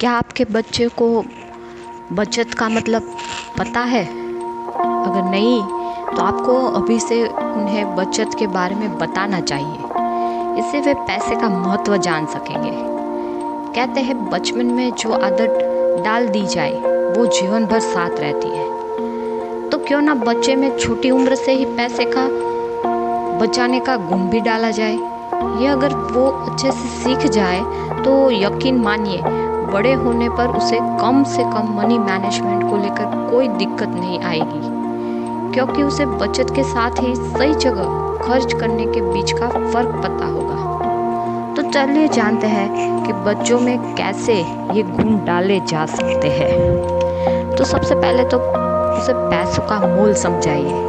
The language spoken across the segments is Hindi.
क्या आपके बच्चे को बचत का मतलब पता है? अगर नहीं तो आपको अभी से उन्हें बचत के बारे में बताना चाहिए। इससे वे पैसे का महत्व जान सकेंगे। कहते हैं बचपन में जो आदत डाल दी जाए वो जीवन भर साथ रहती है। तो क्यों ना बच्चे में छोटी उम्र से ही पैसे का बचाने का गुण भी डाला जाए। ये अगर वो अच्छे से सीख जाए तो यकीन मानिए बड़े होने पर उसे कम से कम मनी मैनेजमेंट को लेकर कोई दिक्कत नहीं आएगी, क्योंकि उसे बचत के साथ ही सही जगह खर्च करने के बीच का फर्क पता होगा। तो चलिए जानते हैं कि बच्चों में कैसे ये गुण डाले जा सकते हैं। तो सबसे पहले तो उसे पैसों का मोल समझाइए।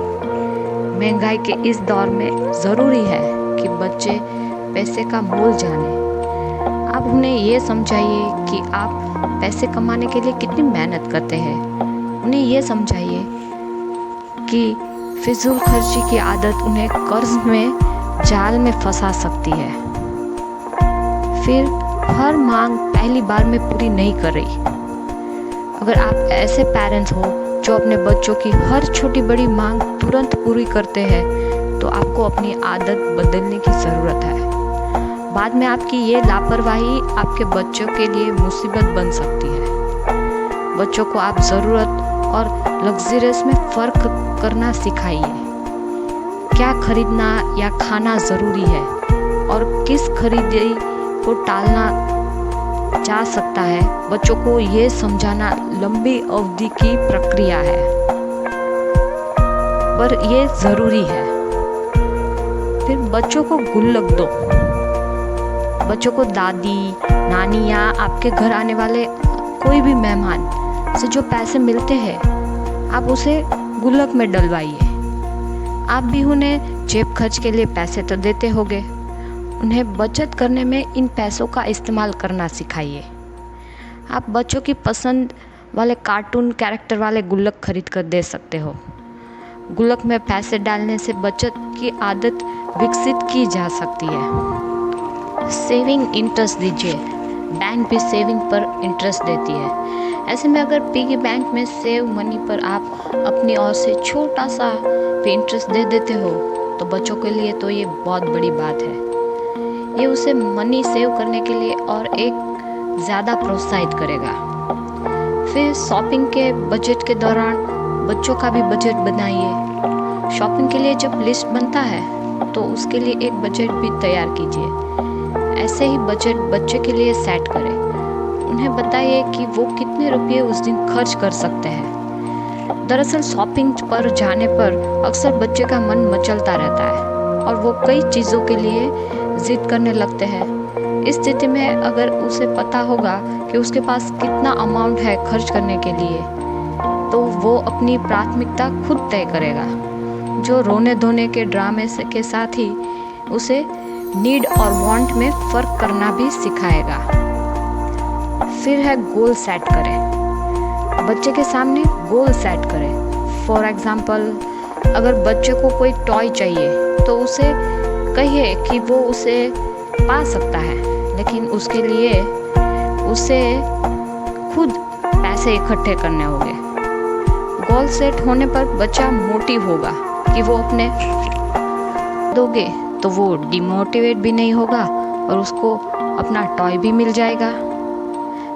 महंगाई के इस दौर में ज़रूरी है कि बच्चे पैसे का मोल जाने। आप उन्हें ये समझाइए कि आप पैसे कमाने के लिए कितनी मेहनत करते हैं। उन्हें ये समझाइए कि फिजूल खर्ची की आदत उन्हें कर्ज में जाल में फंसा सकती है। फिर हर मांग पहली बार में पूरी नहीं कर रही। अगर आप ऐसे पेरेंट्स हो जो अपने बच्चों की हर छोटी बड़ी मांग तुरंत पूरी करते हैं, तो आपको अपनी आदत बदलने की ज़रूरत है। बाद में आपकी ये लापरवाही आपके बच्चों के लिए मुसीबत बन सकती है। बच्चों को आप ज़रूरत और लग्जरियस में फ़र्क करना सिखाइए। क्या खरीदना या खाना ज़रूरी है और किस खरीदारी को टालना जा सकता है, बच्चों को ये समझाना लंबी अवधि की प्रक्रिया है, पर ये ज़रूरी है। फिर बच्चों को गुल्लक दो। बच्चों को दादी, नानी या आपके घर आने वाले कोई भी मेहमान से जो पैसे मिलते हैं, आप उसे गुल्लक में डलवाइए। आप भी उन्हें जेब खर्च के लिए पैसे तो देते होंगे। उन्हें बचत करने में इन पैसों का इस्तेमाल करना सिखाइए। आप बच्चों की पसंद वाले कार्टून कैरेक्टर वाले गुल्लक खरीद कर दे सकते हो। गुल्लक में पैसे डालने से बचत की आदत विकसित की जा सकती है। सेविंग इंटरेस्ट दीजिए। बैंक भी सेविंग पर इंटरेस्ट देती है। ऐसे में अगर पिगी बैंक में सेव मनी पर आप अपनी ओर से छोटा सा भी इंटरेस्ट दे देते हो, तो बच्चों के लिए तो ये बहुत बड़ी बात है। ये उसे मनी सेव करने के लिए और एक ज़्यादा प्रोत्साहित करेगा। फिर शॉपिंग के बजट के दौरान बच्चों का भी बजट बनाइए। शॉपिंग के लिए जब लिस्ट बनता है तो उसके लिए एक बजट भी तैयार कीजिए। ऐसे ही बजट बच्चे के लिए सेट करें। उन्हें बताइए कि वो कितने रुपये उस दिन खर्च कर सकते हैं। दरअसल शॉपिंग पर जाने पर अक्सर बच्चे का मन मचलता रहता है और वो कई चीज़ों के लिए जिद करने लगते हैं। इस स्थिति में अगर उसे पता होगा कि उसके पास कितना अमाउंट है खर्च करने के लिए, तो वो अपनी प्राथमिकता खुद तय करेगा, जो रोने धोने के ड्रामे के साथ ही उसे नीड और वांट में फ़र्क करना भी सिखाएगा। फिर है गोल सेट करें। बच्चे के सामने गोल सेट करें। फॉर एग्जाम्पल, अगर बच्चे को कोई टॉय चाहिए तो उसे कहिए कि वो उसे पा सकता है, लेकिन उसके लिए उसे खुद पैसे इकट्ठे करने होंगे। गोल सेट होने पर बच्चा मोटिव होगा कि वो अपने दोगे तो वो डिमोटिवेट भी नहीं होगा और उसको अपना टॉय भी मिल जाएगा।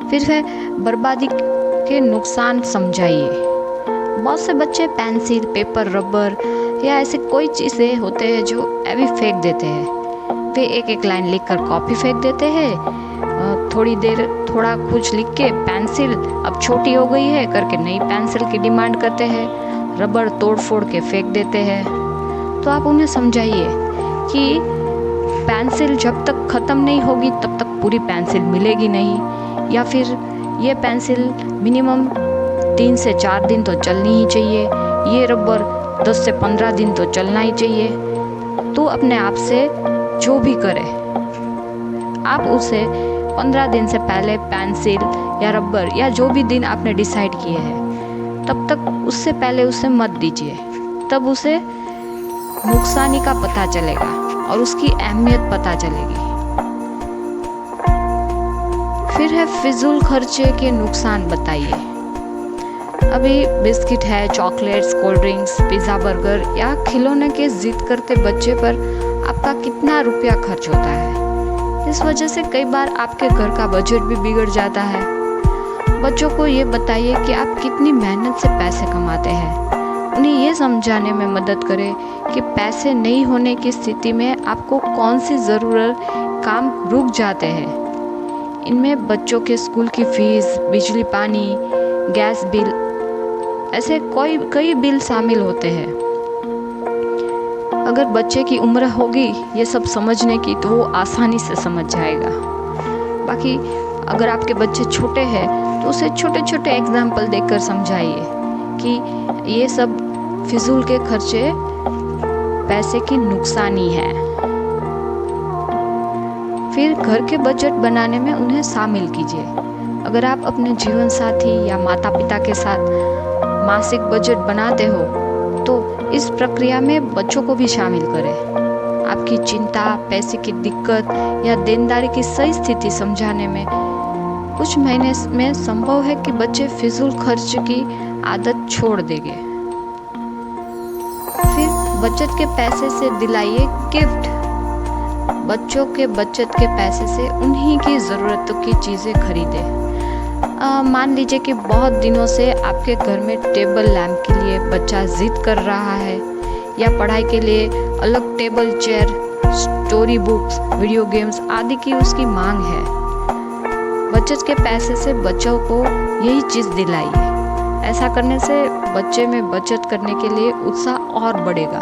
फिर है बर्बादी के नुकसान समझाइए। बहुत से बच्चे पेंसिल, पेपर, रबर या ऐसे कोई चीज़ें होते हैं जो अभी फेंक देते हैं। वे एक एक लाइन लिखकर कॉपी फेंक देते हैं। थोड़ी देर थोड़ा कुछ लिख के पेंसिल अब छोटी हो गई है करके नई पेंसिल की डिमांड करते हैं। रबर तोड़ फोड़ के फेंक देते हैं। तो आप उन्हें समझाइए कि पेंसिल जब तक ख़त्म नहीं होगी तब तक पूरी पेंसिल मिलेगी नहीं, या फिर ये पेंसिल मिनिमम 3 से 4 दिन तो चलनी ही चाहिए, ये रबर 10 से 15 दिन तो चलना ही चाहिए। तो अपने आप से जो भी करे, आप उसे 15 दिन से पहले पेंसिल या रबर या जो भी दिन आपने डिसाइड किए हैं, तब तक उससे पहले उसे मत दीजिए। तब उसे नुकसानी का पता चलेगा और उसकी अहमियत पता चलेगी। फिर है फिजूल खर्चे के नुकसान बताइए। अभी बिस्किट है, chocolates, cold drinks, pizza, burger या खिलौने के जिद करते बच्चे पर आपका कितना रुपया खर्च होता है। इस वजह से कई बार आपके घर का बजट भी बिगड़ जाता है। बच्चों को ये बताइए कि आप कितनी मेहनत से पैसे कमाते हैं। उन्हें ये समझाने में मदद करें कि पैसे नहीं होने की स्थिति में आपको कौन सी ज़रूरत काम रुक जाते हैं। इनमें बच्चों के स्कूल की फीस, बिजली पानी, गैस बिल, ऐसे कई बिल शामिल होते हैं। अगर बच्चे की उम्र होगी ये सब समझने की तो वो आसानी से समझ जाएगा। बाकी अगर आपके बच्चे छोटे हैं तो उसे छोटे छोटे एग्जाम्पल देकर समझाइए कि ये सब फिजूल के खर्चे पैसे की नुकसानी है। फिर घर के बजट बनाने में उन्हें शामिल कीजिए। अगर आप अपने जीवन साथी या माता पिता के साथ मासिक बजट बनाते हो तो इस प्रक्रिया में बच्चों को भी शामिल करें। आपकी चिंता, पैसे की दिक्कत या देनदारी की सही स्थिति समझाने में कुछ महीने में संभव है कि बच्चे फिजूल खर्च की आदत छोड़ देंगे। फिर बचत के पैसे से दिलाइए गिफ्ट। बच्चों के बचत के पैसे से उन्हीं की ज़रूरतों की चीज़ें खरीदें। मान लीजिए कि बहुत दिनों से आपके घर में टेबल लैंप के लिए बच्चा जिद कर रहा है या पढ़ाई के लिए अलग table, chair, story books, video games आदि की उसकी मांग है। बचत के पैसे से बच्चों को यही चीज़ दिलाइए। ऐसा करने से बच्चे में बचत करने के लिए उत्साह और बढ़ेगा।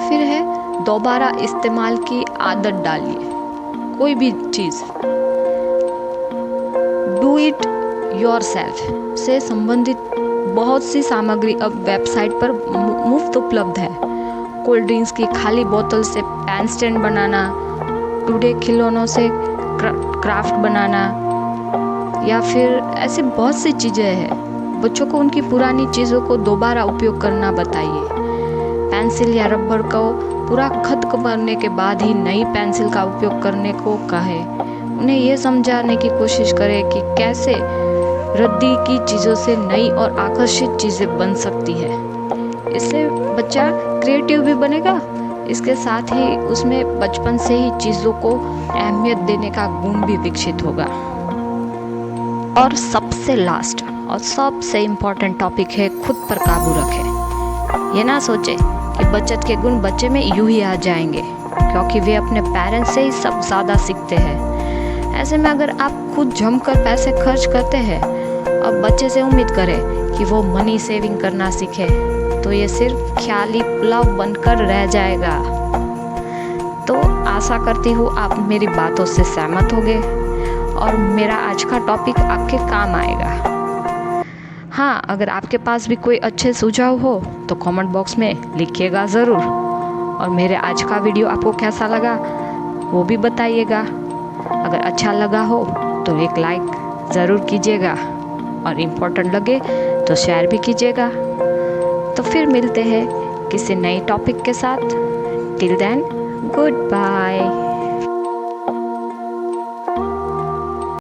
फिर है दोबारा इस्तेमाल की आदत डालिए। कोई भी चीज़ डू इट योरसेल्फ से संबंधित बहुत सी सामग्री अब वेबसाइट पर मुफ्त उपलब्ध है। कोल्ड ड्रिंक्स की खाली बोतल से पेन स्टैंड बनाना, टुडे खिलौनों से क्राफ्ट बनाना या फिर ऐसी बहुत सी चीज़ें हैं। बच्चों को उनकी पुरानी चीज़ों को दोबारा उपयोग करना बताइए। पेंसिल या रबर को पूरा खत्म करने के बाद ही नई पेंसिल का उपयोग करने को कहें। उन्हें ये समझाने की कोशिश करें कि कैसे रद्दी की चीज़ों से नई और आकर्षित चीज़ें बन सकती है। इससे बच्चा क्रिएटिव भी बनेगा, इसके साथ ही उसमें बचपन से ही चीज़ों को अहमियत देने का गुण भी विकसित होगा। और सबसे लास्ट और सबसे इम्पोर्टेंट टॉपिक है खुद पर काबू रखें। ये ना सोचे कि बचत के गुण बच्चे में यूं ही आ जाएंगे, क्योंकि वे अपने पेरेंट्स से ही सब ज़्यादा सीखते हैं। ऐसे में अगर आप खुद जमकर पैसे खर्च करते हैं और बच्चे से उम्मीद करें कि वो मनी सेविंग करना सीखे तो ये सिर्फ ख्याली पुलाव बनकर रह जाएगा। तो आशा करती हूँ आप मेरी बातों से सहमत होंगे और मेरा आज का टॉपिक आपके काम आएगा। हाँ, अगर आपके पास भी कोई अच्छे सुझाव हो तो कमेंट बॉक्स में लिखिएगा ज़रूर। और मेरे आज का वीडियो आपको कैसा लगा वो भी बताइएगा। अगर अच्छा लगा हो तो एक लाइक ज़रूर कीजिएगा और इम्पोर्टेंट लगे तो शेयर भी कीजिएगा। तो फिर मिलते हैं किसी नए टॉपिक के साथ। Till then, good bye.